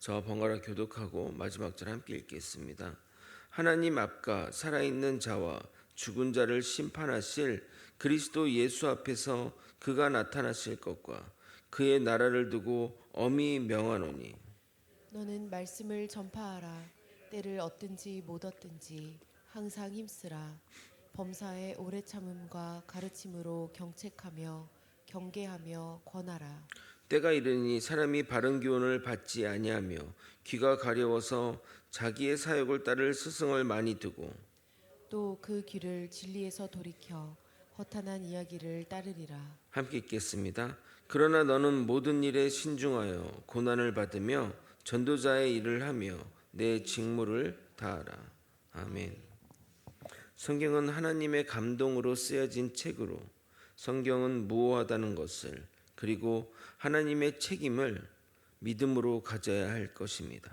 저와 번갈아 교독하고 마지막 절 함께 읽겠습니다. 하나님 앞과 살아있는 자와 죽은 자를 심판하실 그리스도 예수 앞에서 그가 나타나실 것과 그의 나라를 두고 엄히 명하노니 너는 말씀을 전파하라. 때를 얻든지 못 얻든지 항상 힘쓰라. 범사에 오래 참음과 가르침으로 경책하며 경계하며 권하라. 때가 이르니 사람이 바른 교훈을 받지 아니하며 귀가 가려워서 자기의 사욕을 따를 스승을 많이 두고 또 그 귀를 진리에서 돌이켜 허탄한 이야기를 따르리라. 함께 읽겠습니다. 그러나 너는 모든 일에 신중하여 고난을 받으며 전도자의 일을 하며 내 직무를 다하라. 아멘. 성경은 하나님의 감동으로 쓰여진 책으로 성경은 무오하다는 것을 그리고 하나님의 책임을 믿음으로 가져야 할 것입니다.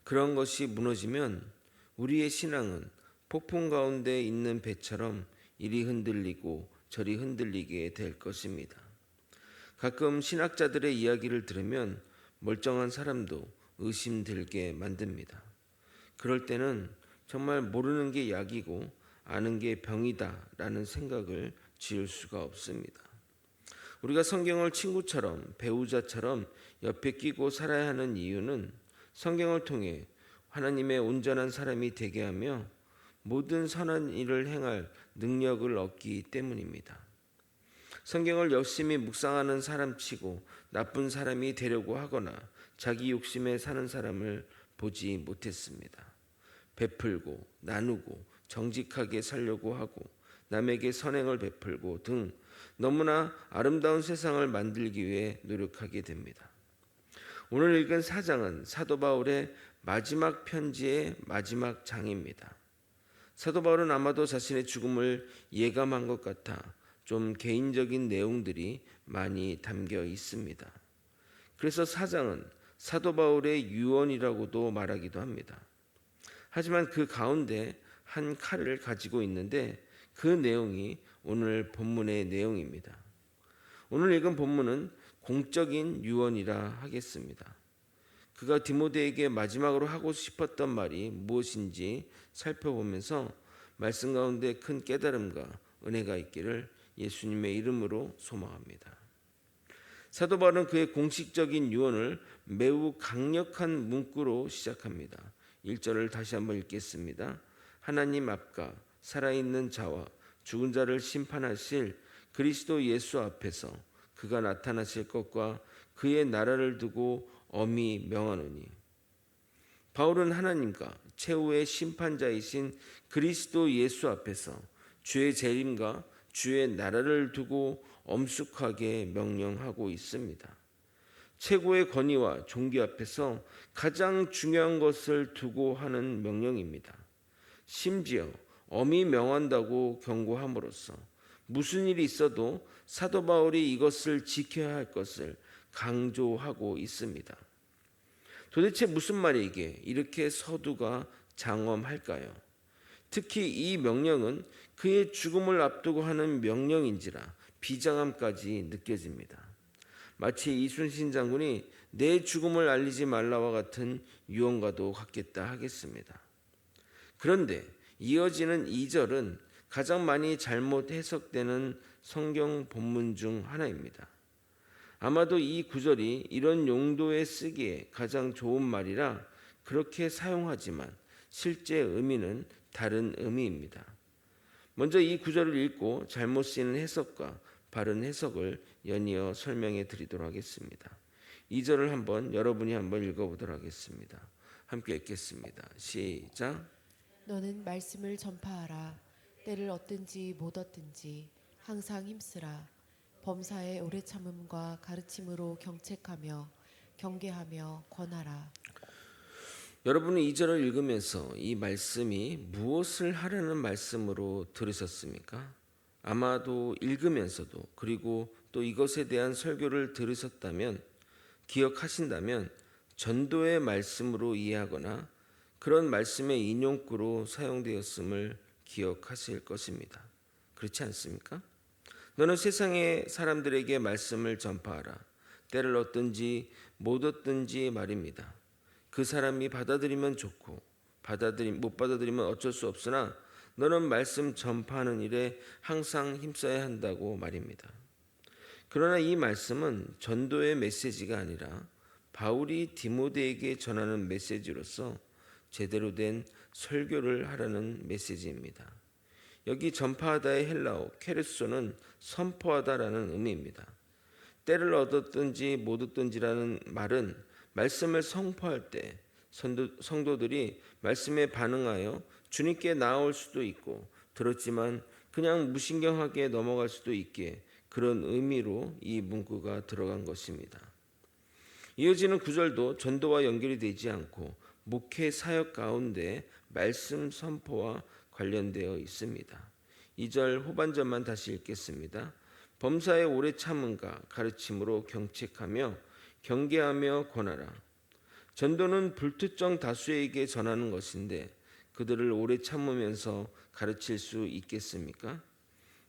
그런 것이 무너지면 우리의 신앙은 폭풍 가운데 있는 배처럼 이리 흔들리고 저리 흔들리게 될 것입니다. 가끔 신학자들의 이야기를 들으면 멀쩡한 사람도 의심들게 만듭니다. 그럴 때는 정말 모르는 게 약이고 아는 게 병이다라는 생각을 지을 수가 없습니다. 우리가 성경을 친구처럼 배우자처럼 옆에 끼고 살아야 하는 이유는 성경을 통해 하나님의 온전한 사람이 되게 하며 모든 선한 일을 행할 능력을 얻기 때문입니다. 성경을 열심히 묵상하는 사람치고 나쁜 사람이 되려고 하거나 자기 욕심에 사는 사람을 보지 못했습니다. 베풀고 나누고 정직하게 살려고 하고 남에게 선행을 베풀고 등 너무나 아름다운 세상을 만들기 위해 노력하게 됩니다. 오늘 읽은 4장은 사도 바울의 마지막 편지의 마지막 장입니다. 사도 바울은 아마도 자신의 죽음을 예감한 것 같아 좀 개인적인 내용들이 많이 담겨 있습니다. 그래서 4장은 사도 바울의 유언이라고도 말하기도 합니다. 하지만 그 가운데 한 칼을 가지고 있는데 그 내용이 오늘 본문의 내용입니다. 오늘 읽은 본문은 공적인 유언이라 하겠습니다. 그가 디모데에게 마지막으로 하고 싶었던 말이 무엇인지 살펴보면서 말씀 가운데 큰 깨달음과 은혜가 있기를 예수님의 이름으로 소망합니다. 사도 바울은 그의 공식적인 유언을 매우 강력한 문구로 시작합니다. 1절을 다시 한번 읽겠습니다. 하나님 앞과 살아있는 자와 죽은 자를 심판하실 그리스도 예수 앞에서 그가 나타나실 것과 그의 나라를 두고 엄히 명하노니 바울은 하나님과 최후의 심판자이신 그리스도 예수 앞에서 주의 재림과 주의 나라를 두고 엄숙하게 명령하고 있습니다. 최고의 권위와 종교 앞에서 가장 중요한 것을 두고 하는 명령입니다. 심지어 엄히 명한다고 경고함으로써 무슨 일이 있어도 사도 바울이 이것을 지켜야 할 것을 강조하고 있습니다. 도대체 무슨 말이기에 이렇게 서두가 장엄할까요? 특히 이 명령은 그의 죽음을 앞두고 하는 명령인지라 비장함까지 느껴집니다. 마치 이순신 장군이 내 죽음을 알리지 말라와 같은 유언과도 같겠다 하겠습니다. 그런데 이어지는 2절은 가장 많이 잘못 해석되는 성경 본문 중 하나입니다. 아마도 이 구절이 이런 용도에 쓰기에 가장 좋은 말이라 그렇게 사용하지만 실제 의미는 다른 의미입니다. 먼저 이 구절을 읽고 잘못 쓰이는 해석과 바른 해석을 연이어 설명해 드리도록 하겠습니다. 2절을 여러분이 한번 읽어보도록 하겠습니다. 함께 읽겠습니다. 시작. 너는 말씀을 전파하라. 때를 얻든지 못 얻든지 항상 힘쓰라. 범사에 오래 참음과 가르침으로 경책하며 경계하며 권하라. 여러분은 2절을 읽으면서 이 말씀이 무엇을 하려는 말씀으로 들으셨습니까? 아마도 읽으면서도 그리고 또 이것에 대한 설교를 들으셨다면 기억하신다면 전도의 말씀으로 이해하거나 그런 말씀의 인용구로 사용되었음을 기억하실 것입니다. 그렇지 않습니까? 너는 세상의 사람들에게 말씀을 전파하라. 때를 얻든지 못 얻든지 말입니다. 그 사람이 받아들이면 좋고 못 받아들이면 어쩔 수 없으나 너는 말씀 전파하는 일에 항상 힘써야 한다고 말입니다. 그러나 이 말씀은 전도의 메시지가 아니라 바울이 디모데에게 전하는 메시지로서 제대로 된 설교를 하라는 메시지입니다. 여기 전파하다의 헬라어 케르소는 선포하다라는 의미입니다. 때를 얻었든지 못 얻든지라는 말은 말씀을 선포할 때 성도들이 말씀에 반응하여 주님께 나아올 수도 있고 들었지만 그냥 무신경하게 넘어갈 수도 있게 그런 의미로 이 문구가 들어간 것입니다. 이어지는 구절도 전도와 연결이 되지 않고 목회 사역 가운데 말씀 선포와 관련되어 있습니다. 2절 후반절만 다시 읽겠습니다. 범사에 오래 참음과 가르침으로 경책하며 경계하며 권하라. 전도는 불특정 다수에게 전하는 것인데 그들을 오래 참으면서 가르칠 수 있겠습니까?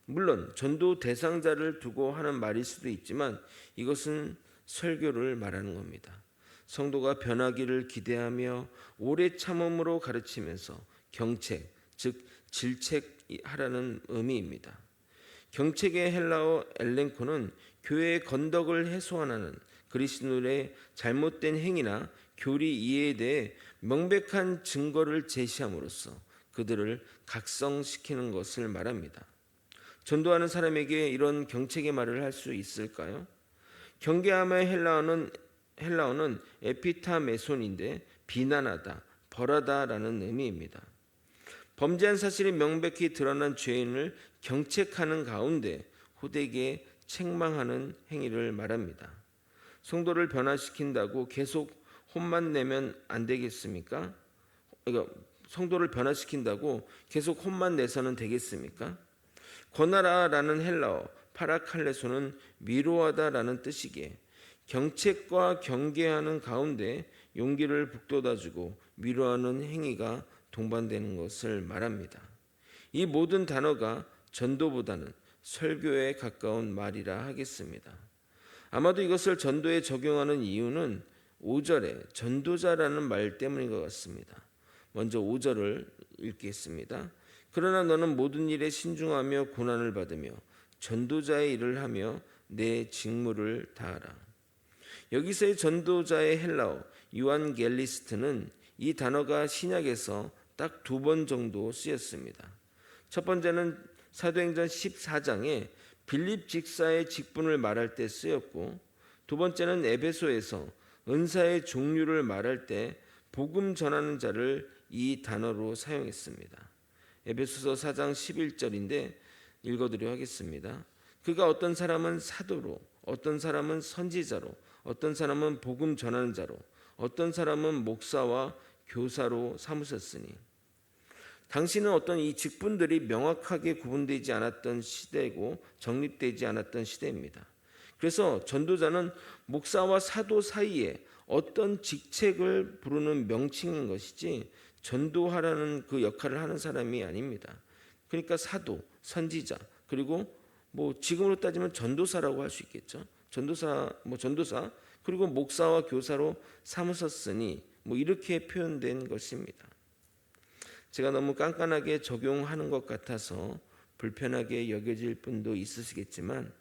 물론 전도 대상자를 두고 하는 말일 수도 있지만 이것은 설교를 말하는 겁니다. 성도가 변하기를 기대하며 오래 참음으로 가르치면서 경책, 즉 질책하라는 의미입니다. 경책의 헬라어 엘렌코는 교회의 건덕을 해소하는 그리스도인의 잘못된 행위나 교리 이해에 대해 명백한 증거를 제시함으로써 그들을 각성시키는 것을 말합니다. 전도하는 사람에게 이런 경책의 말을 할 수 있을까요? 경계함의 헬라어는 에피타메손인데 비난하다, 벌하다라는 의미입니다. 범죄한 사실이 명백히 드러난 죄인을 경책하는 가운데 호되게 책망하는 행위를 말합니다. 성도를 변화시킨다고 계속 혼만 내면 안 되겠습니까? 그러니까 성도를 변화시킨다고 계속 혼만 내서는 되겠습니까? 권하라라는 헬라어 파라칼레소는 위로하다라는 뜻이기에 경책과 경계하는 가운데 용기를 북돋아주고 위로하는 행위가 동반되는 것을 말합니다. 이 모든 단어가 전도보다는 설교에 가까운 말이라 하겠습니다. 아마도 이것을 전도에 적용하는 이유는 5절에 전도자라는 말 때문인 것 같습니다. 먼저 5절을 읽겠습니다. 그러나 너는 모든 일에 신중하며 고난을 받으며 전도자의 일을 하며 내 직무를 다하라. 여기서의 전도자의 헬라어 유안겔리스트는 이 단어가 신약에서 딱 2번 정도 쓰였습니다. 첫 번째는 사도행전 14장에 빌립 직사의 직분을 말할 때 쓰였고, 두 번째는 에베소에서 은사의 종류를 말할 때 복음 전하는 자를 이 단어로 사용했습니다. 에베소서 4장 11절인데 읽어드려 하겠습니다. 그가 어떤 사람은 사도로, 어떤 사람은 선지자로, 어떤 사람은 복음 전하는 자로, 어떤 사람은 목사와 교사로 삼으셨으니. 당시는 어떤 이 직분들이 명확하게 구분되지 않았던 시대고 정립되지 않았던 시대입니다. 그래서 전도자는 목사와 사도 사이에 어떤 직책을 부르는 명칭인 것이지 전도하라는 그 역할을 하는 사람이 아닙니다. 그러니까 사도, 선지자, 그리고 지금으로 따지면 전도사라고 할 수 있겠죠. 전도사, 그리고 목사와 교사로 삼으셨으니 이렇게 표현된 것입니다. 제가 너무 깐깐하게 적용하는 것 같아서 불편하게 여겨질 분도 있으시겠지만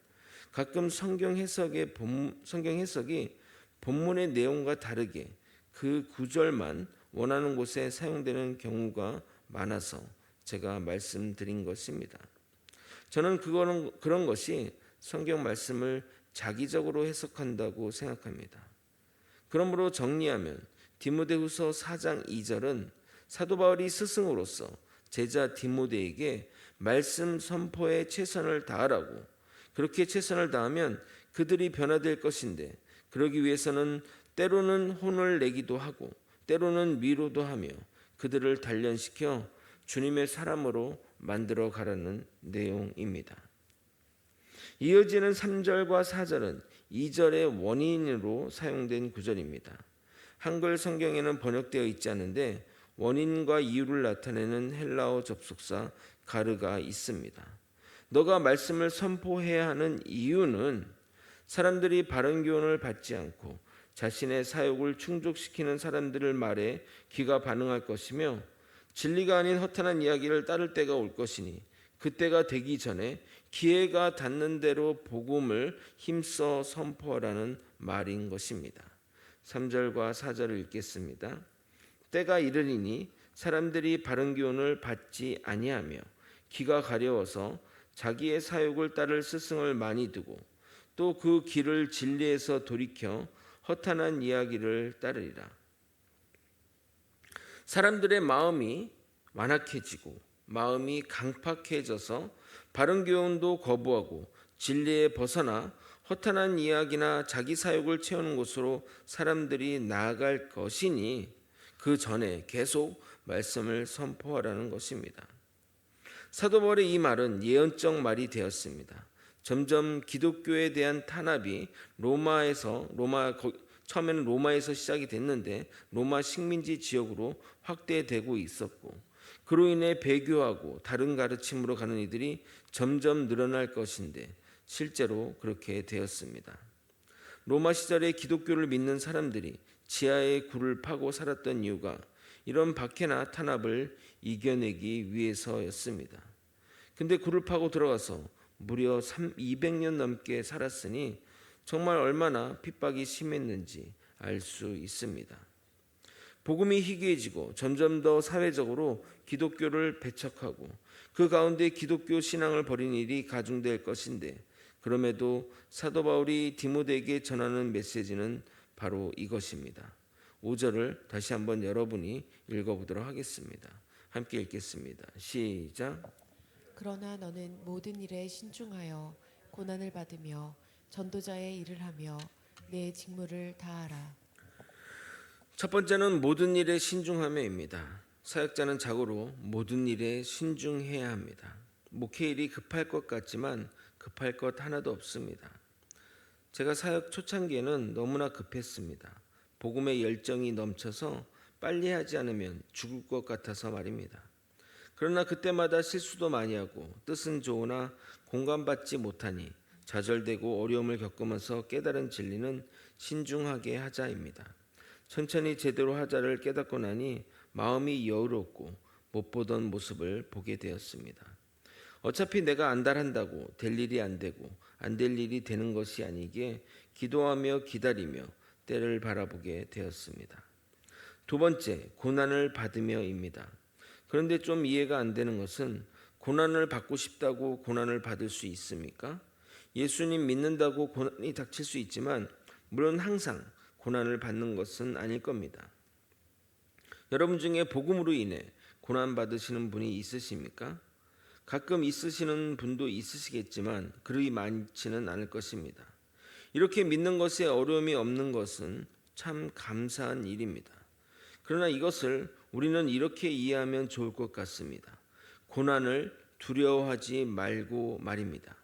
가끔 성경 해석이 본문의 내용과 다르게 그 구절만 원하는 곳에 사용되는 경우가 많아서 제가 말씀드린 것입니다. 저는 그런 것이 성경 말씀을 자기적으로 해석한다고 생각합니다. 그러므로 정리하면 디모데후서 4장 2절은 사도 바울이 스승으로서 제자 디모데에게 말씀 선포에 최선을 다하라고, 그렇게 최선을 다하면 그들이 변화될 것인데 그러기 위해서는 때로는 혼을 내기도 하고 때로는 위로도 하며 그들을 단련시켜 주님의 사람으로 만들어 가라는 내용입니다. 이어지는 3절과 4절은 2절의 원인으로 사용된 구절입니다. 한글 성경에는 번역되어 있지 않은데 원인과 이유를 나타내는 헬라어 접속사 가르가 있습니다. 너가 말씀을 선포해야 하는 이유는 사람들이 바른 교훈을 받지 않고 자신의 사욕을 충족시키는 사람들을 말에 귀가 반응할 것이며 진리가 아닌 허탄한 이야기를 따를 때가 올 것이니 그때가 되기 전에 기회가 닿는 대로 복음을 힘써 선포하라는 말인 것입니다. 3절과 4절을 읽겠습니다. 때가 이르리니 사람들이 바른 교훈을 받지 아니하며 귀가 가려워서 자기의 사욕을 따를 스승을 많이 두고 또 그 길을 진리에서 돌이켜 허탄한 이야기를 따르리라. 사람들의 마음이 완악해지고 마음이 강팍해져서 바른 교훈도 거부하고 진리에 벗어나 허탄한 이야기나 자기 사욕을 채우는 곳으로 사람들이 나아갈 것이니 그 전에 계속 말씀을 선포하라는 것입니다. 사도 바울의 이 말은 예언적 말이 되었습니다. 점점 기독교에 대한 탄압이 처음에는 로마에서 시작이 됐는데 로마 식민지 지역으로 확대되고 있었고 그로 인해 배교하고 다른 가르침으로 가는 이들이 점점 늘어날 것인데 실제로 그렇게 되었습니다. 로마 시절에 기독교를 믿는 사람들이 지하의 굴을 파고 살았던 이유가 이런 박해나 탄압을 이겨내기 위해서였습니다. 근데 굴을 파고 들어가서 무려 200년 넘게 살았으니 정말 얼마나 핍박이 심했는지 알 수 있습니다. 복음이 희귀해지고 점점 더 사회적으로 기독교를 배척하고 그 가운데 기독교 신앙을 버린 일이 가중될 것인데 그럼에도 사도 바울이 디모데에게 전하는 메시지는 바로 이것입니다. 5절을 다시 한번 여러분이 읽어보도록 하겠습니다. 함께 읽겠습니다. 시작. 그러나 너는 모든 일에 신중하여 고난을 받으며 전도자의 일을 하며 내 직무를 다하라. 첫 번째는 모든 일에 신중함에입니다. 사역자는 자고로 모든 일에 신중해야 합니다. 목회 일이 급할 것 같지만 급할 것 하나도 없습니다. 제가 사역 초창기에는 너무나 급했습니다. 복음의 열정이 넘쳐서 빨리 하지 않으면 죽을 것 같아서 말입니다. 그러나 그때마다 실수도 많이 하고 뜻은 좋으나 공감받지 못하니 좌절되고 어려움을 겪으면서 깨달은 진리는 신중하게 하자입니다. 천천히 제대로 하자를 깨닫고 나니 마음이 여유롭고 못 보던 모습을 보게 되었습니다. 어차피 내가 안달한다고 될 일이 안 되고 안 될 일이 되는 것이 아니기에 기도하며 기다리며 때를 바라보게 되었습니다. 두 번째, 고난을 받으며입니다. 그런데 좀 이해가 안 되는 것은 고난을 받고 싶다고 고난을 받을 수 있습니까? 예수님 믿는다고 고난이 닥칠 수 있지만 물론 항상 고난을 받는 것은 아닐 겁니다. 여러분 중에 복음으로 인해 고난 받으시는 분이 있으십니까? 가끔 있으시는 분도 있으시겠지만 그리 많지는 않을 것입니다. 이렇게 믿는 것에 어려움이 없는 것은 참 감사한 일입니다. 그러나 이것을 우리는 이렇게 이해하면 좋을 것 같습니다. 고난을 두려워하지 말고 말입니다.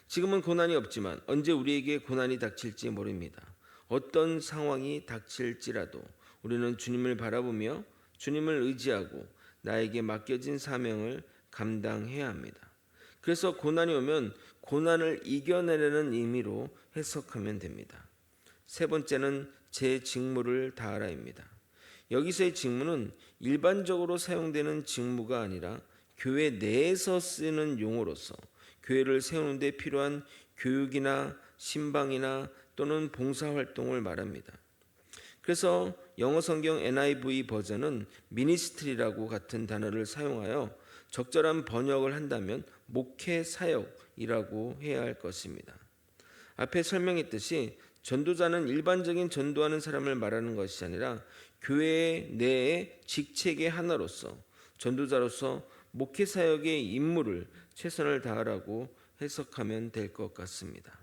지금은 고난이 없지만 언제 우리에게 고난이 닥칠지 모릅니다. 어떤 상황이 닥칠지라도 우리는 주님을 바라보며 주님을 의지하고 나에게 맡겨진 사명을 감당해야 합니다. 그래서 고난이 오면 고난을 이겨내려는 의미로 해석하면 됩니다. 세 번째는 제 직무를 다하라입니다. 여기서의 직무는 일반적으로 사용되는 직무가 아니라 교회 내에서 쓰는 용어로서 교회를 세우는 데 필요한 교육이나 신방이나 또는 봉사활동을 말합니다. 그래서 영어 성경 NIV 버전은 미니스트리라고 같은 단어를 사용하여 적절한 번역을 한다면 목회 사역이라고 해야 할 것입니다. 앞에 설명했듯이 전도자는 일반적인 전도하는 사람을 말하는 것이 아니라 교회 내의 직책의 하나로서 전도자로서 목회 사역의 임무를 최선을 다하라고 해석하면 될 것 같습니다.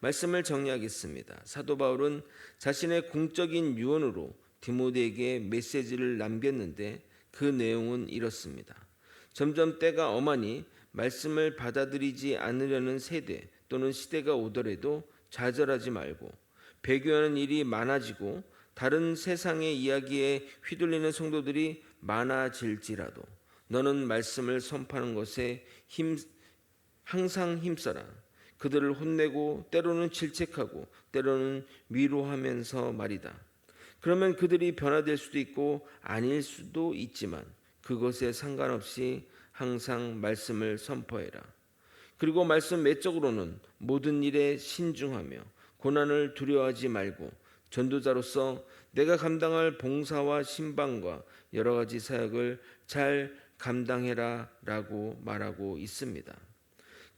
말씀을 정리하겠습니다. 사도 바울은 자신의 공적인 유언으로 디모데에게 메시지를 남겼는데 그 내용은 이렇습니다. 점점 때가 엄하니 말씀을 받아들이지 않으려는 세대 또는 시대가 오더라도 좌절하지 말고 배교하는 일이 많아지고 다른 세상의 이야기에 휘둘리는 성도들이 많아질지라도 너는 말씀을 선포하는 것에 항상 힘써라. 그들을 혼내고 때로는 질책하고 때로는 위로하면서 말이다. 그러면 그들이 변화될 수도 있고 아닐 수도 있지만 그것에 상관없이 항상 말씀을 선포해라. 그리고 말씀 외적으로는 모든 일에 신중하며 고난을 두려워하지 말고 전도자로서 내가 감당할 봉사와 신방과 여러 가지 사역을 잘 감당해라라고 말하고 있습니다.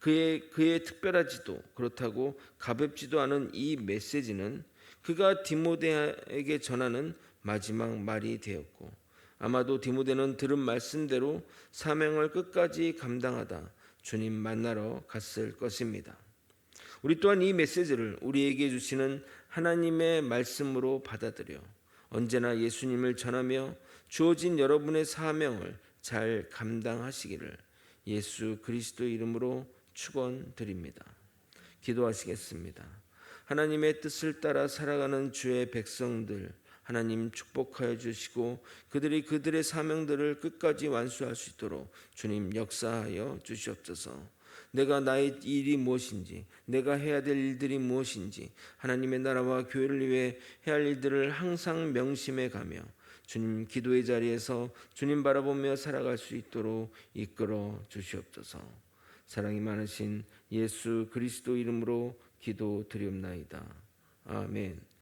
그의 특별하지도 그렇다고 가볍지도 않은 이 메시지는 그가 디모데에게 전하는 마지막 말이 되었고 아마도 디모데는 들은 말씀대로 사명을 끝까지 감당하다 주님 만나러 갔을 것입니다. 우리 또한 이 메시지를 우리에게 주시는 하나님의 말씀으로 받아들여 언제나 예수님을 전하며 주어진 여러분의 사명을 잘 감당하시기를 예수 그리스도 이름으로 축원드립니다. 기도하시겠습니다. 하나님의 뜻을 따라 살아가는 주의 백성들 하나님 축복하여 주시고 그들이 그들의 사명들을 끝까지 완수할 수 있도록 주님 역사하여 주시옵소서. 내가 나의 일이 무엇인지 내가 해야 될 일들이 무엇인지 하나님의 나라와 교회를 위해 해야 할 일들을 항상 명심해 가며 주님 기도의 자리에서 주님 바라보며 살아갈 수 있도록 이끌어 주시옵소서. 사랑이 많으신 예수 그리스도 이름으로 기도드리옵나이다. 아멘.